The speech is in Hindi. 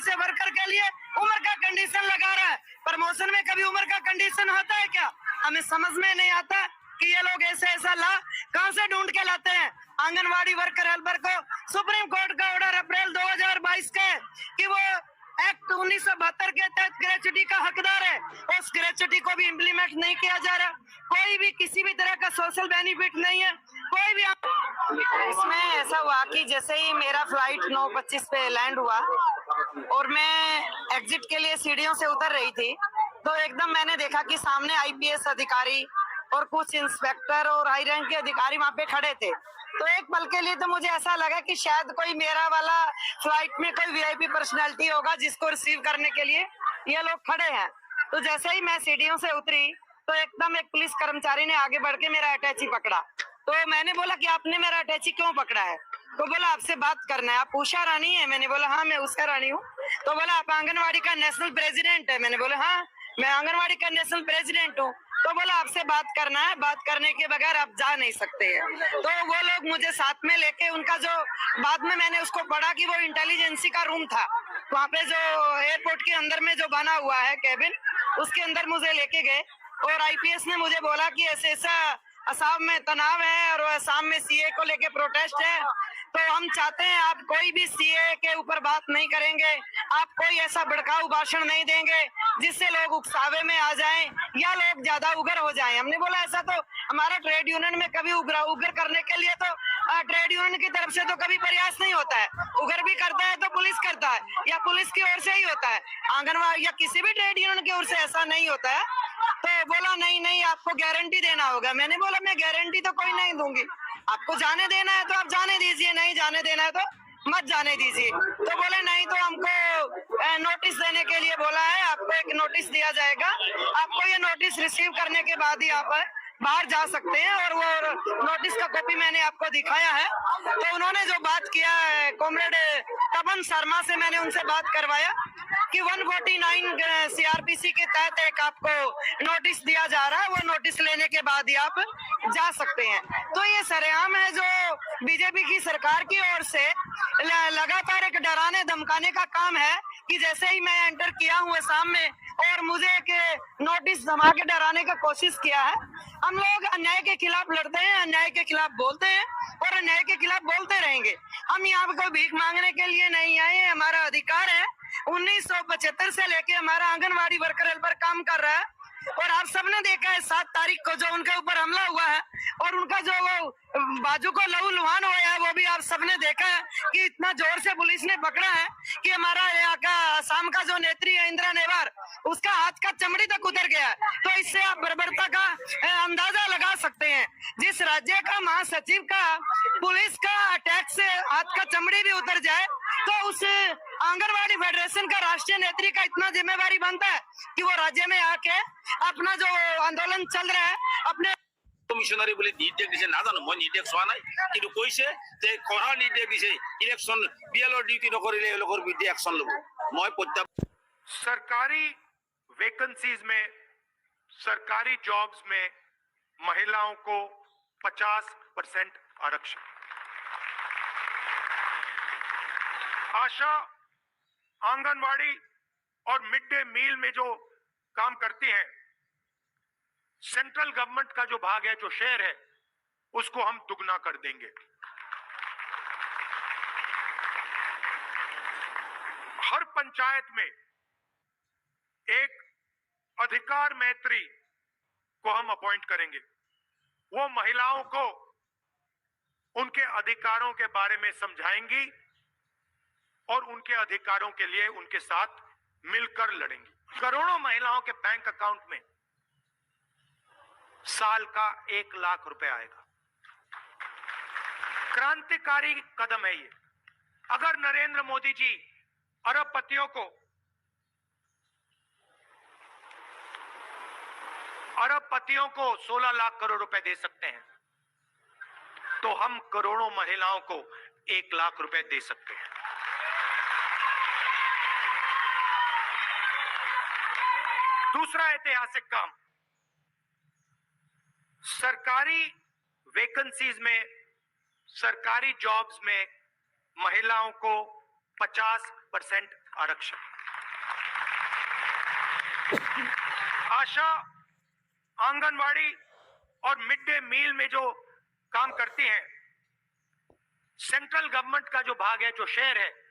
से वर्कर के लिए उम्र का कंडीशन लगा रहा है। प्रमोशन में कभी उम्र का कंडीशन होता है क्या? हमें समझ में नहीं आता कि ये लोग ऐसा ला कहां से ढूंढ के लाते हैं। आंगनवाड़ी वर्कर हेल्पर को सुप्रीम कोर्ट का ऑर्डर अप्रैल 2022 का कि वो एक्ट 1972 के तहत ग्रेच्युटी का हकदार है, उस ग्रेच्युटी को भी इम्प्लीमेंट नहीं किया जा रहा। कोई भी किसी भी तरह का सोशल बेनिफिट नहीं है, कोई भी। इसमें ऐसा हुआ कि जैसे ही मेरा फ्लाइट 9:25 पे लैंड हुआ और मैं एग्जिट के लिए सीढ़ियों से उतर रही थी, तो एकदम मैंने देखा कि सामने आईपीएस अधिकारी और कुछ इंस्पेक्टर और हाई रैंक के अधिकारी वहां पे खड़े थे। तो एक पल के लिए तो मुझे ऐसा लगा कि शायद कोई मेरा वाला फ्लाइट में कोई वीआईपी पर्सनैलिटी होगा जिसको रिसीव करने के लिए ये लोग खड़े हैं। तो जैसे ही मैं सीढ़ियों से उतरी तो एकदम एक पुलिस कर्मचारी ने आगे बढ़ के मेरा अटैची पकड़ा। तो मैंने बोला कि आपने मेरा अटैची क्यों पकड़ा है? तो बोला आपसे बात करना है। आप उषा रानी है? मैंने बोला हाँ मैं उषा रानी हूँ। तो बोला आप आंगनवाड़ी का नेशनल प्रेसिडेंट है? मैंने बोला हाँ मैं आंगनवाड़ी का नेशनल प्रेसिडेंट हूँ। तो बोला आपसे बात करना है, बात करने के बगैर आप जा नहीं सकते हैं। तो वो लोग मुझे साथ में लेके उनका जो बाद में मैंने उसको पढ़ा कि वो इंटेलिजेंसी का रूम था, वहाँ पे जो एयरपोर्ट के अंदर में जो बना हुआ है कैबिन, उसके अंदर मुझे लेके गए और आईपीएस ने मुझे बोला कि ऐसे ऐसा असम में तनाव है और असम में सीए को लेके प्रोटेस्ट है, तो हम चाहते हैं आप कोई भी सीए के ऊपर बात नहीं करेंगे, आप कोई ऐसा भड़काऊ भाषण नहीं देंगे जिससे लोग उकसावे में आ जाएं या लोग ज्यादा उग्र हो जाएं। हमने बोला ऐसा तो हमारा ट्रेड यूनियन में कभी उग्र करने के लिए तो ट्रेड यूनियन की तरफ से तो कभी प्रयास नहीं होता है। उग्र भी करता है तो पुलिस करता है या पुलिस की ओर से ही होता है, आंगनवाड़ी या किसी भी ट्रेड यूनियन की ओर से ऐसा नहीं होता है। तो बोला नहीं आपको गारंटी देना होगा। मैंने बोला मैं गारंटी तो कोई नहीं दूंगी, आपको जाने देना है तो आप जाने दीजिए, नहीं जाने देना है तो मत जाने दीजिए। तो बोले नहीं तो हमको नोटिस देने के लिए बोला है, आपको एक नोटिस दिया जाएगा, आपको ये नोटिस रिसीव करने के बाद ही आप बाहर जा सकते हैं। और वो नोटिस का कॉपी मैंने आपको दिखाया है। तो उन्होंने जो बात किया है कॉमरेड तपन शर्मा से मैंने उनसे बात करवाया कि 149 सीआरपीसी के तहत एक आपको नोटिस दिया जा रहा है, वो नोटिस लेने के बाद ही आप जा सकते हैं। तो ये सरेआम है जो बीजेपी की सरकार की ओर से लगातार एक डराने धमकाने का काम है कि जैसे ही मैं एंटर किया हूँ असम में और मुझे एक नोटिस धमा के डराने का कोशिश किया है। हम लोग अन्याय के खिलाफ लड़ते हैं, अन्याय के खिलाफ बोलते हैं और अन्याय के खिलाफ बोलते रहेंगे। हम यहाँ पे भीख मांगने के लिए नहीं आए हैं, हमारा अधिकार है। 1975 से लेके हमारा आंगनवाड़ी वर्कर हेल्पर काम कर रहा है और आप सबने देखा है 7 तारीख को जो उनके ऊपर हमला हुआ है और उनका जो वो बाजू को लहू लुहान हुआ है, वो भी आप सबने देखा है कि इतना जोर से पुलिस ने पकड़ा है कि हमारा यहाँ का असम का जो नेत्री है इंदिरा नेवार, उसका हाथ का चमड़ी तक उतर गया है। तो इससे आप बर्बरता का अंदाजा लगा सकते हैं। जिस राज्य का महासचिव का पुलिस का अटैक से हाथ का चमड़ी भी उतर जाए तो उस आंगनवाड़ी फेडरेशन का राष्ट्रीय नेत्री का इतना जिम्मेवारी बनता है कि वो राज्य में आके अपना जो आंदोलन चल रहा है अपने কমিশনারে বলে নির্দেশ দিছে না জানো, মই নির্দেশ চোৱা নাই, কিন্তু কৈছে যে কড়া নির্দেশ দিছে ইলেকশন বিএলও ডিউটি নকৰিলে এলোকৰ বিৰুদ্ধে একশন ল'ব। মই প্ৰত্যাখ্যান। सरकारी वैकेंसीज में, सरकारी जॉब्स में महिलाओं को 50% आरक्षण। आशा, आंगनवाड़ी और मिड डे मील में जो काम करती हैं, सेंट्रल गवर्नमेंट का जो भाग है, जो शेयर है, उसको हम दुगना कर देंगे। हर पंचायत में एक अधिकार मैत्री को हम अपॉइंट करेंगे। वो महिलाओं को उनके अधिकारों के बारे में समझाएंगी और उनके अधिकारों के लिए उनके साथ मिलकर लड़ेंगी। करोड़ों महिलाओं के बैंक अकाउंट में साल का 1 लाख रुपए आएगा। क्रांतिकारी कदम है ये। अगर नरेंद्र मोदी जी अरबपतियों को 16 लाख करोड़ रुपए दे सकते हैं, तो हम करोड़ों महिलाओं को 1 लाख रुपए दे सकते हैं। दूसरा ऐतिहासिक काम, सरकारी वैकेंसीज में, सरकारी जॉब्स में महिलाओं को 50% आरक्षण। आशा आंगनवाड़ी और मिड डे मील में जो काम करती हैं, सेंट्रल गवर्नमेंट का जो भाग है, जो शेयर है,